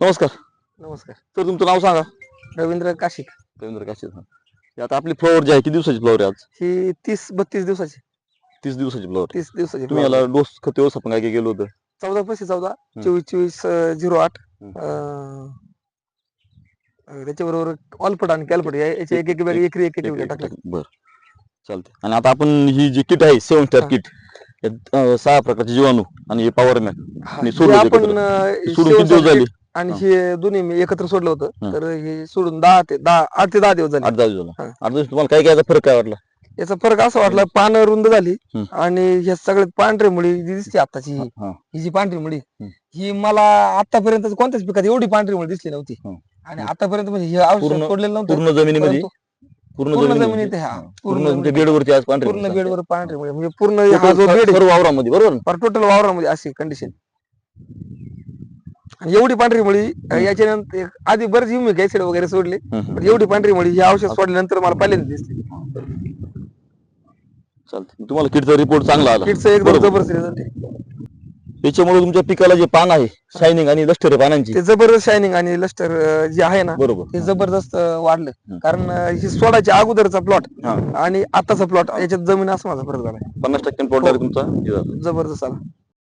नमस्कार नमस्कार. सर, तुमचं नाव सांगा. रवींद्र काशिक. रवींद्र काशीद. हे आता आपली फ्लॉवर जी आहे किती दिवसाची फ्लॉवर आहे आज? ही 30-32 दिवसाची 30 दिवसाची फ्लॉवर आहे. 30 दिवसाची तुम्ही flower याला आहे. डोस खत व्यवस्थापन काय काय केलं होतं? 14/14 हं. 24-24-08 हं. त्याच्याबरोबर ऑलपट आणि कॅलपट याचे एक एक बॅग एकरी एक एक टाकले. बरं, चालते. आणि आता आपण ही जी किट आहे 7 स्टार हा. किट, यात 6 प्रकारचे जीवाणू आणि हे पॉवर मॅक हा, आणि हे सोडलं आपण एकत्र. सोडून किती 7 दिवस झाले? आणि हा. हे दोन्ही मी एकत्र सोडलं होतं. हं. तर हे सोडून 8 ते 10 दिवस झाले. 8-10 दिवस झाला. हा. 8 दिवस तुम्हाला काय काय फरक काय वाटला? याचा फरक असा वाटला, पानं रुंद झाली हं. आणि ह्या सगळ्यात पांढरी मुळी जी दिसते आताची हा, हा. ही जी पांढरी मुळी हं. ही मला आतापर्यंत कोणत्याच पिकात एवढी पांढरी मुळी दिसली नव्हती. हं. आणि आतापर्यंत म्हणजे हे औषध पूर्ण सोडलेलं नव्हतं. पूर्ण जमिनीमध्ये परंतु पूर्ण पूर्ण जमिनीमध्ये जमिनीत हा. पूर्ण तुमच्या बेडवरती आज पांढरी पूर्ण मुळी बेडवर सांगते. पांढरी मुळी म्हणजे पूर्ण हा जो बेड सर्व वावरामध्ये बरोबर ना? टोटल वावरामध्ये अशी कंडिशन. आणि एवढी पांढरी मुळी याच्यानंतर आधी बरेच युमिक ऍसिड वगैरे सोडले, हं. पण एवढी पांढरी मुळी हे औषध सोडल्यानंतर मला पहिल्यांदा दिसली. चालते. तुम्हाला किटचा रिपोर्ट चांगला आला. किटचं एकदम बरोबर. जबरदस्त रिझल्ट आहे. त्याच्यामुळे तुमच्या पिकाला जे पान आहे, शायनिंग आणि लष्टर आहे पानांची, ते जबरदस्त शायनिंग आणि लस्टर जे आहे ना बरोबर. ते जबरदस्त वाढलं. हं. कारण ही सोडाच्या अगोदरचा प्लॉट हा. आणि आताचा प्लॉट याच्यात जमीन असं माझा फरक झाला. 50% प्लॉट हो. तुमचा हे झाला. जबरदस्त आला.